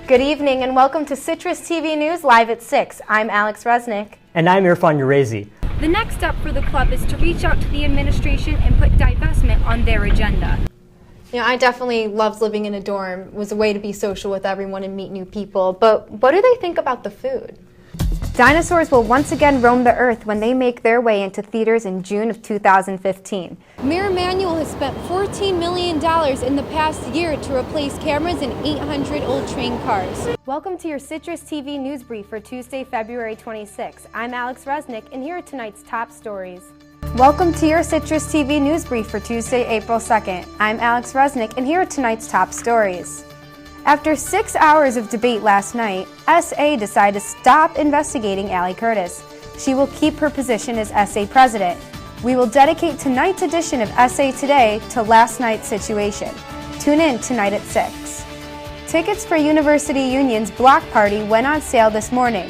Good evening and welcome to Citrus TV News Live at 6. I'm Alex Resnick. And I'm Irfan Urazi. The next step for the club is to reach out to the administration and put divestment on their agenda. You know, I definitely loved living in a dorm. It was a way to be social with everyone and meet new people. But what do they think about the food? Dinosaurs will once again roam the earth when they make their way into theaters in June of 2015. Mayor Emanuel has spent $14 million in the past year to replace cameras in 800 old train cars. Welcome to your Citrus TV News Brief for Tuesday, February 26. I'm Alex Resnick, and here are tonight's top stories. Welcome to your Citrus TV News Brief for Tuesday, April 2nd. I'm Alex Resnick, and here are tonight's top stories. After 6 hours of debate last night, SA decided to stop investigating Allie Curtis. She will keep her position as SA president. We will dedicate tonight's edition of SA Today to last night's situation. Tune in tonight at 6. Tickets for University Union's block party went on sale this morning.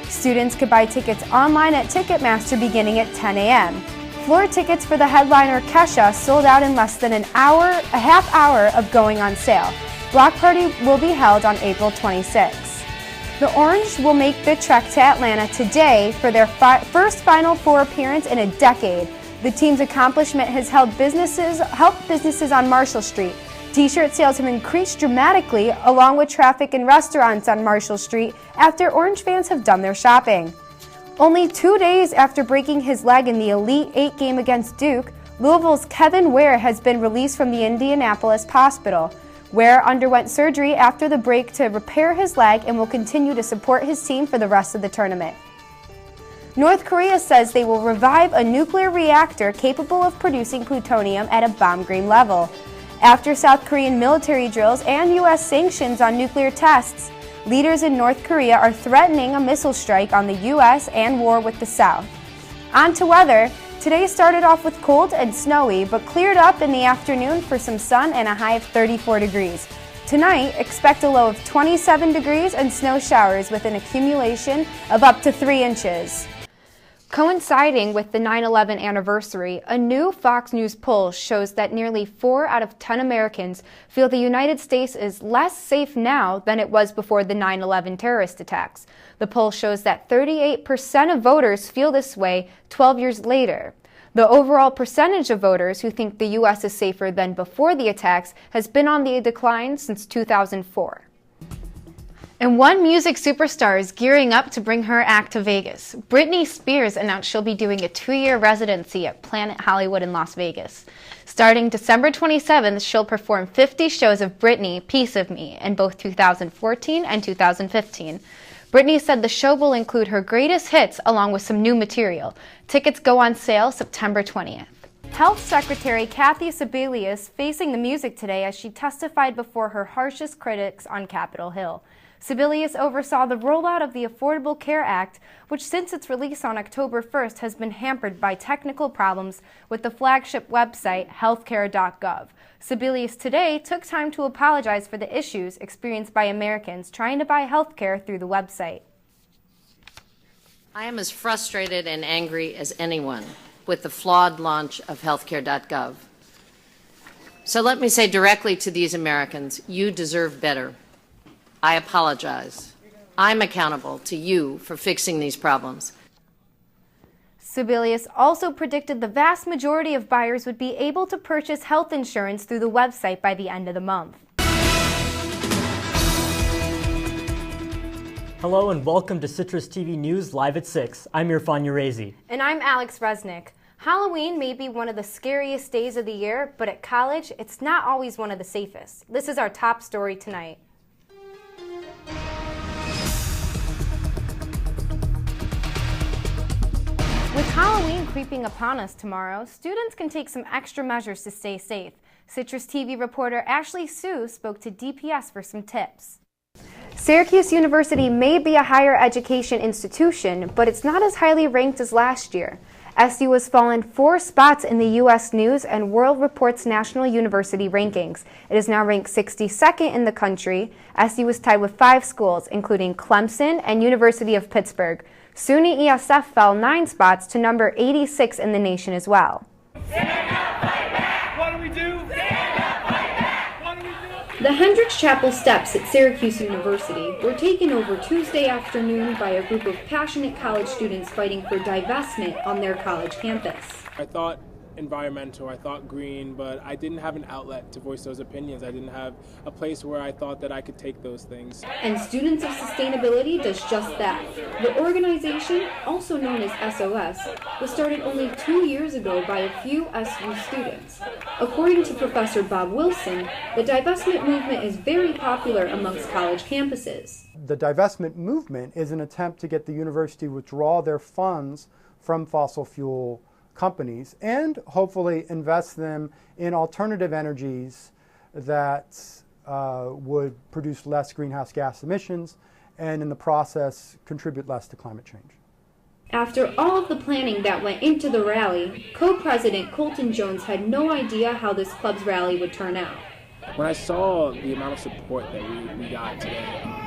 Students could buy tickets online at Ticketmaster beginning at 10 a.m. Floor tickets for the headliner Kesha sold out in less than a half hour of going on sale. Block Party will be held on April 26. The Orange will make the trek to Atlanta today for their first Final Four appearance in a decade. The team's accomplishment has helped businesses on Marshall Street. T-shirt sales have increased dramatically, along with traffic in restaurants on Marshall Street after Orange fans have done their shopping. Only 2 days after breaking his leg in the Elite Eight game against Duke, Louisville's Kevin Ware has been released from the Indianapolis hospital. Ware underwent surgery after the break to repair his leg and will continue to support his team for the rest of the tournament. North Korea says they will revive a nuclear reactor capable of producing plutonium at a bomb-grade level. After South Korean military drills and U.S. sanctions on nuclear tests, leaders in North Korea are threatening a missile strike on the U.S. and war with the South. On to weather. Today started off with cold and snowy, but cleared up in the afternoon for some sun and a high of 34 degrees. Tonight, expect a low of 27 degrees and snow showers with an accumulation of up to 3 inches. Coinciding with the 9/11 anniversary, a new Fox News poll shows that nearly 4 out of 10 Americans feel the United States is less safe now than it was before the 9/11 terrorist attacks. The poll shows that 38% of voters feel this way 12 years later. The overall percentage of voters who think the U.S. is safer than before the attacks has been on the decline since 2004. And one music superstar is gearing up to bring her act to Vegas. Britney Spears announced she'll be doing a 2-year residency at Planet Hollywood in Las Vegas. Starting December 27th, she'll perform 50 shows of Britney, Piece of Me, in both 2014 and 2015. Britney said the show will include her greatest hits along with some new material. Tickets go on sale September 20th. Health Secretary Kathy Sebelius facing the music today as she testified before her harshest critics on Capitol Hill. Sebelius oversaw the rollout of the Affordable Care Act, which since its release on October 1st has been hampered by technical problems with the flagship website healthcare.gov. Sebelius today took time to apologize for the issues experienced by Americans trying to buy health care through the website. I am as frustrated and angry as anyone with the flawed launch of healthcare.gov. So let me say directly to these Americans, you deserve better. I apologize. I'm accountable to you for fixing these problems. Sebelius also predicted the vast majority of buyers would be able to purchase health insurance through the website by the end of the month. Hello and welcome to Citrus TV News Live at 6. I'm Irfan Urazi. And I'm Alex Resnick. Halloween may be one of the scariest days of the year, but at college, it's not always one of the safest. This is our top story tonight. With Halloween creeping upon us tomorrow, students can take some extra measures to stay safe. Citrus TV reporter Ashley Sue spoke to DPS for some tips. Syracuse University may be a higher education institution, but it's not as highly ranked as last year. SU has fallen 4 spots in the U.S. News and World Report's National University Rankings. It is now ranked 62nd in the country. SU is tied with 5 schools, including Clemson and University of Pittsburgh. SUNY ESF fell 9 spots to number 86 in the nation as well. Stand up, fight back! What do we do? Stand up, fight back! What do we do? The Hendricks Chapel steps at Syracuse University were taken over Tuesday afternoon by a group of passionate college students fighting for divestment on their college campus. I thought environmental, I thought green, but I didn't have an outlet to voice those opinions. I didn't have a place where I thought that I could take those things. And Students of Sustainability does just that. The organization, also known as SOS, was started only 2 years ago by a few SU students. According to Professor Bob Wilson, the divestment movement is very popular amongst college campuses. The divestment movement is an attempt to get the university to withdraw their funds from fossil fuel companies and hopefully invest them in alternative energies that would produce less greenhouse gas emissions and in the process contribute less to climate change. After all of the planning that went into the rally, co-president Colton Jones had no idea how this club's rally would turn out. When I saw the amount of support that we got today,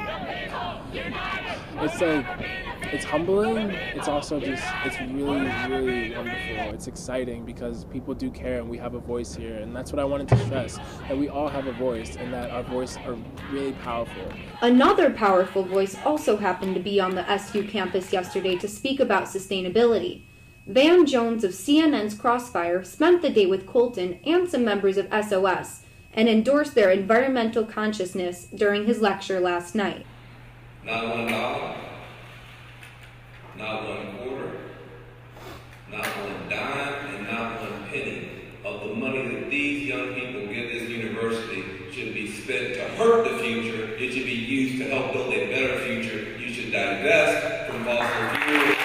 it's humbling. It's also it's really, really wonderful. It's exciting because people do care and we have a voice here. And that's what I wanted to stress, that we all have a voice and that our voices are really powerful. Another powerful voice also happened to be on the SU campus yesterday to speak about sustainability. Van Jones of CNN's Crossfire spent the day with Colton and some members of SOS and endorsed their environmental consciousness during his lecture last night. Not $1, not $1.25, not one dime, and not one penny of the money that these young people give this university should be spent to hurt the future. It should be used to help build a better future. You should divest from fossil fuels.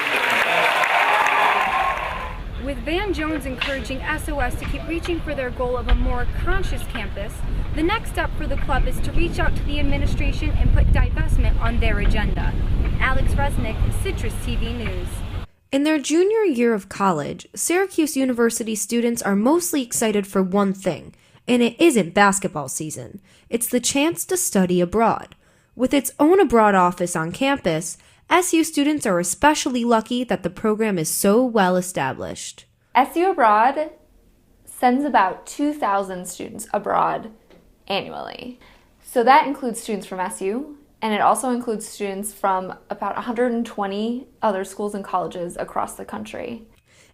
With Van Jones encouraging SOS to keep reaching for their goal of a more conscious campus, the next step for the club is to reach out to the administration and put divestment on their agenda. Alex Resnick, Citrus TV News. In their junior year of college, Syracuse University students are mostly excited for one thing, and it isn't basketball season. It's the chance to study abroad. With its own abroad office on campus, SU students are especially lucky that the program is so well established. SU Abroad sends about 2,000 students abroad annually. So that includes students from SU, and it also includes students from about 120 other schools and colleges across the country.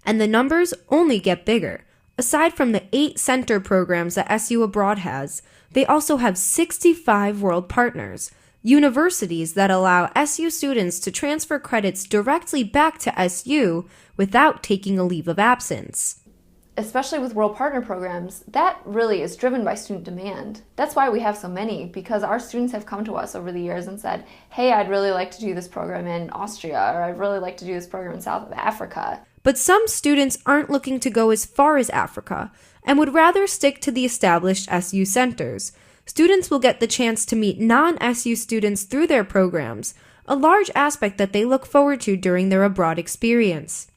And the numbers only get bigger. Aside from the 8 center programs that SU Abroad has, they also have 65 world partners, universities that allow SU students to transfer credits directly back to SU without taking a leave of absence. Especially with world partner programs, that really is driven by student demand. That's why we have so many, because our students have come to us over the years and said, hey, I'd really like to do this program in Austria, or I'd really like to do this program in South Africa. But some students aren't looking to go as far as Africa and would rather stick to the established SU centers. Students will get the chance to meet non-SU students through their programs, a large aspect that they look forward to during their abroad experience.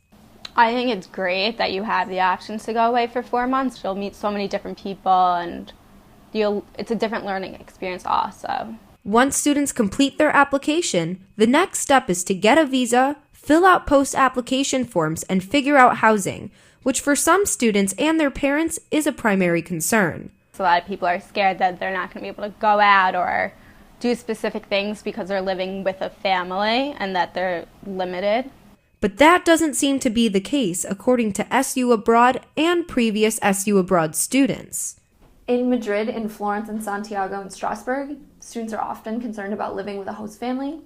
I think it's great that you have the options to go away for 4 months. You'll meet so many different people and it's a different learning experience also. Once students complete their application, the next step is to get a visa, fill out post-application forms, and figure out housing, which for some students and their parents is a primary concern. A lot of people are scared that they're not going to be able to go out or do specific things because they're living with a family and that they're limited. But that doesn't seem to be the case, according to SU Abroad and previous SU Abroad students. In Madrid, in Florence, and Santiago, and Strasbourg, students are often concerned about living with a host family,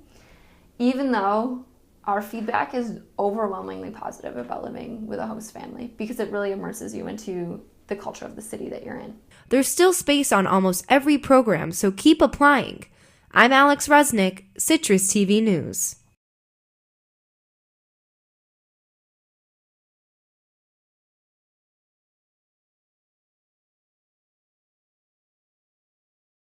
even though our feedback is overwhelmingly positive about living with a host family because it really immerses you into the culture of the city that you're in. There's still space on almost every program, so keep applying. I'm Alex Resnick, Citrus TV News.